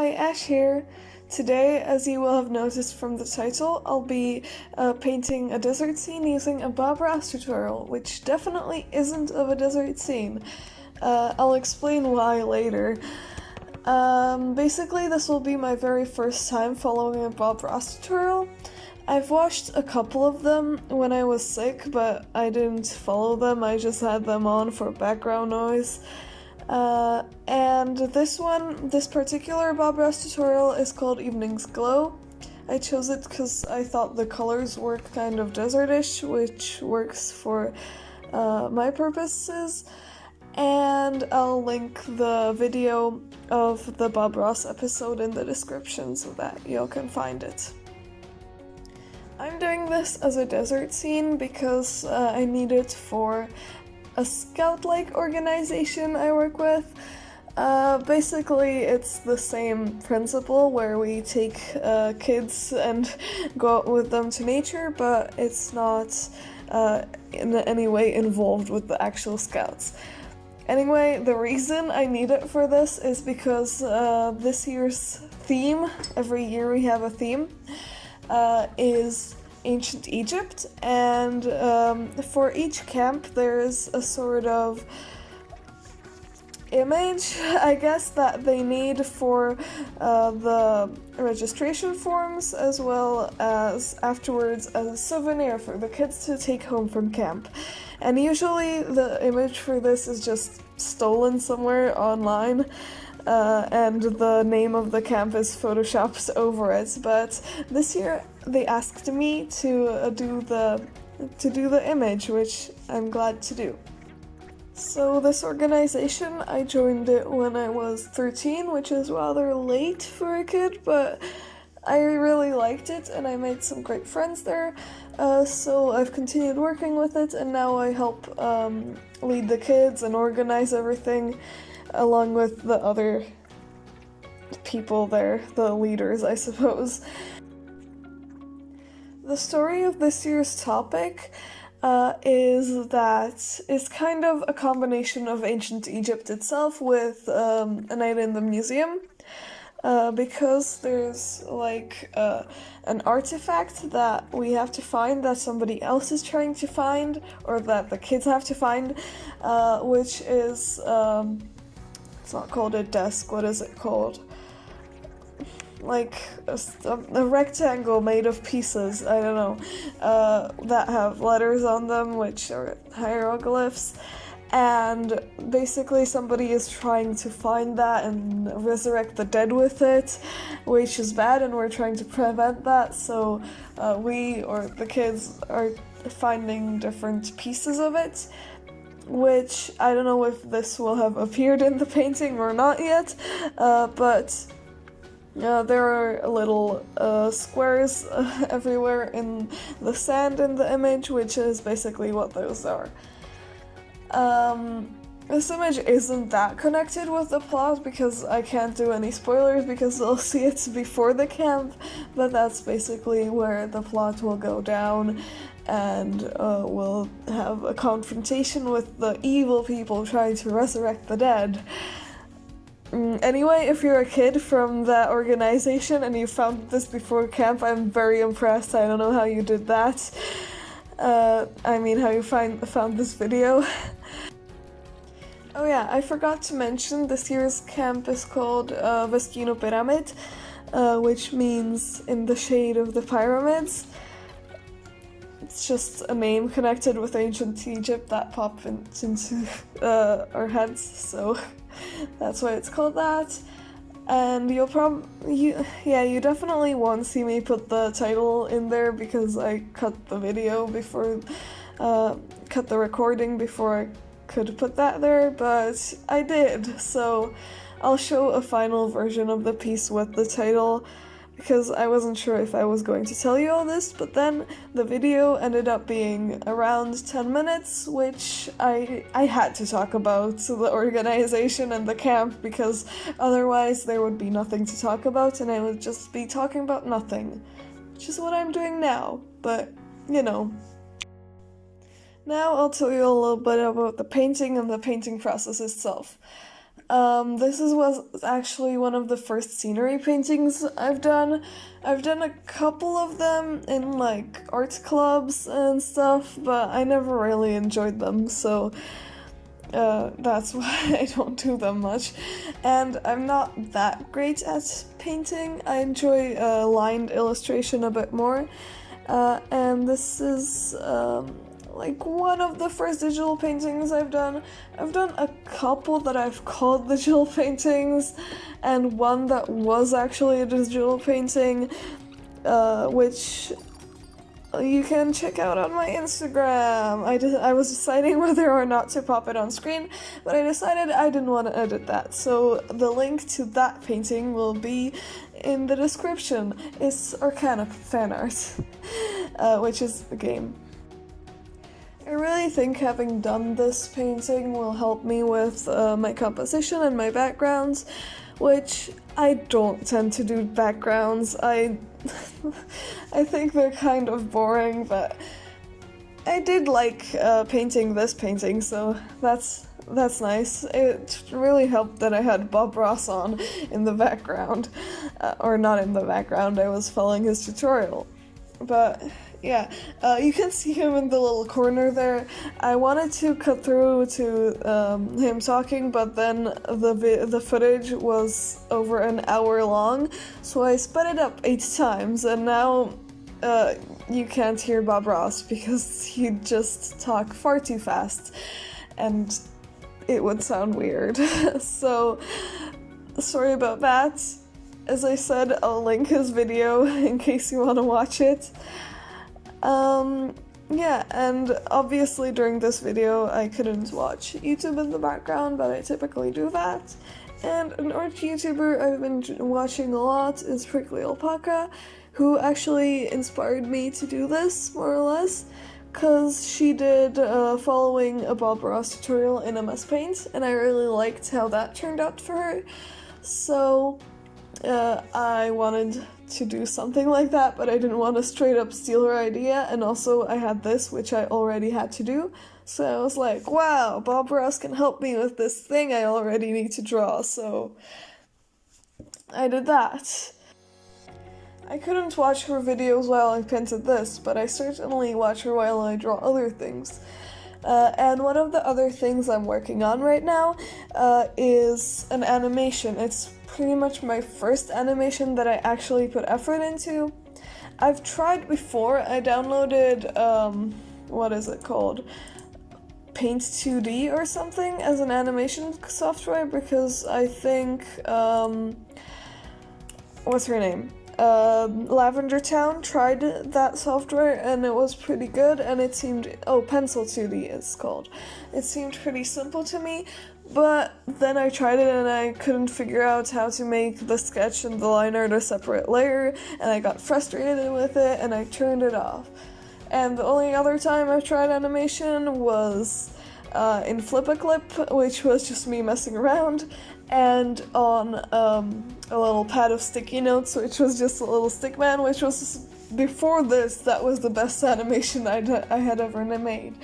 Hi, Ash here. Today, as you will have noticed from the title, I'll be painting a desert scene using a Bob Ross tutorial, which definitely isn't of a desert scene. I'll explain why later. Basically, this will be my very first time following a Bob Ross tutorial. I've watched a couple of them when I was sick, but I didn't follow them, I just had them on for background noise. And this particular Bob Ross tutorial is called Evening's Glow. I chose it because I thought the colors worked kind of desertish, which works for my purposes. And I'll link the video of the Bob Ross episode in the description so that you can find it. I'm doing this as a desert scene because I need it for a scout-like organization I work with. Basically, it's the same principle where we take kids and go out with them to nature, but it's not in any way involved with the actual scouts. Anyway, the reason I need it for this is because this year's theme, every year we have a theme, is Ancient Egypt, and for each camp there's a sort of image, I guess, that they need for the registration forms, as well as afterwards as a souvenir for the kids to take home from camp. And usually the image for this is just stolen somewhere online, and the name of the camp is photoshopped over it. But this year they asked me to do the image, which I'm glad to do. So this organization, I joined it when I was 13, which is rather late for a kid, but I really liked it and I made some great friends there. So I've continued working with it, and now I help lead the kids and organize everything along with the other people there, the leaders, I suppose. The story of this year's topic is that it's kind of a combination of ancient Egypt itself with a night in the museum. Because there's an artifact that we have to find, that somebody else is trying to find, or that the kids have to find, which is, it's not called a desk, what is it called? Like a rectangle made of pieces, I don't know, that have letters on them, which are hieroglyphs. And basically somebody is trying to find that and resurrect the dead with it, which is bad, and we're trying to prevent that, so we, or the kids, are finding different pieces of it, which I don't know if this will have appeared in the painting or not yet, but there are little squares everywhere in the sand in the image, which is basically what those are. This image isn't that connected with the plot because I can't do any spoilers because they'll see it before the camp, but that's basically where the plot will go down, and we'll have a confrontation with the evil people trying to resurrect the dead. Anyway, if you're a kid from that organization and you found this before camp, I'm very impressed. I don't know how you did that. How you found this video. Oh yeah, I forgot to mention this year's camp is called Vestino Pyramid, which means in the shade of the pyramids. It's just a name connected with ancient Egypt that popped into our heads, so that's why it's called that. And you definitely won't see me put the title in there because I cut the video before, cut the recording before I could put that there, but I did, so I'll show a final version of the piece with the title because I wasn't sure if I was going to tell you all this, but then the video ended up being around 10 minutes, which I had to talk about the organization and the camp because otherwise there would be nothing to talk about and I would just be talking about nothing, which is what I'm doing now, but you know. Now I'll tell you a little bit about the painting and the painting process itself. was actually one of the first scenery paintings I've done. I've done a couple of them in like art clubs and stuff, but I never really enjoyed them, so that's why I don't do them much. And I'm not that great at painting. I enjoy lined illustration a bit more. And this is like one of the first digital paintings I've done. I've done a couple that I've called digital paintings, and one that was actually a digital painting, which you can check out on my Instagram. I was deciding whether or not to pop it on screen, but I decided I didn't want to edit that, so the link to that painting will be in the description. It's Arcana fan art, which is a game. I really think having done this painting will help me with my composition and my backgrounds, which I don't tend to do backgrounds. I think they're kind of boring, but I did like painting this painting, so that's nice. It really helped that I had Bob Ross on in the background, or not in the background, I was following his tutorial. But yeah, you can see him in the little corner there. I wanted to cut through to him talking, but then the footage was over an hour long, so I sped it up 8 times, and now you can't hear Bob Ross because he'd just talk far too fast, and it would sound weird. So, sorry about that. As I said, I'll link his video in case you want to watch it. Yeah, and obviously during this video I couldn't watch YouTube in the background, but I typically do that. And an art YouTuber I've been watching a lot is Prickly Alpaca, who actually inspired me to do this, more or less, because she did following a Bob Ross tutorial in MS Paint, and I really liked how that turned out for her. So I wanted to do something like that, but I didn't want to straight up steal her idea, and also I had this, which I already had to do, so I was like, wow, Bob Ross can help me with this thing I already need to draw, so I did that. I couldn't watch her videos while I painted this, but I certainly watch her while I draw other things. And one of the other things I'm working on right now is an animation. It's pretty much my first animation that I actually put effort into. I've tried before. I downloaded, what is it called? Paint 2D or something as an animation software, because I think, what's her name? Lavender Town tried that software and it was pretty good, and it seemed, Pencil 2D it's called. It seemed pretty simple to me, but then I tried it and I couldn't figure out how to make the sketch and the line art a separate layer, and I got frustrated with it and I turned it off. And the only other time I've tried animation was in Flip-A-Clip, which was just me messing around, and on a little pad of sticky notes, which was just a little stick man, which was, before this, that was the best animation I had ever made.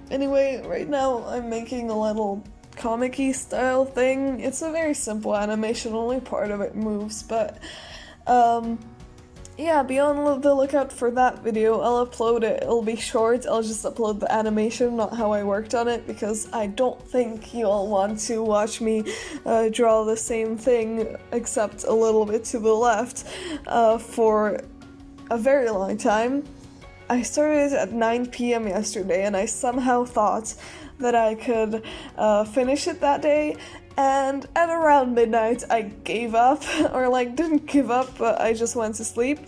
Anyway, right now I'm making a little comic-y style thing. It's a very simple animation, only part of it moves, but yeah, be on the lookout for that video. I'll upload it. It'll be short. I'll just upload the animation, not how I worked on it, because I don't think you'll want to watch me draw the same thing, except a little bit to the left, for a very long time. I started at 9 p.m. yesterday, and I somehow thought that I could finish it that day, and at around midnight I gave up, or like didn't give up, but I just went to sleep.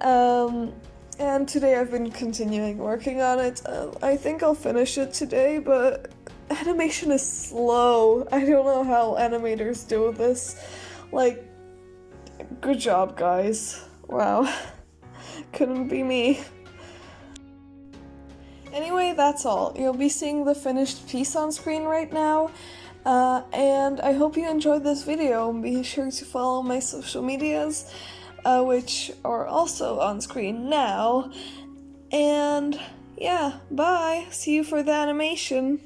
And today I've been continuing working on it. I think I'll finish it today, but animation is slow. I don't know how animators do this. Like, good job, guys. Wow. Couldn't be me. Anyway, that's all. You'll be seeing the finished piece on screen right now. And I hope you enjoyed this video. Be sure to follow my social medias, which are also on screen now. And yeah, bye. See you for the animation.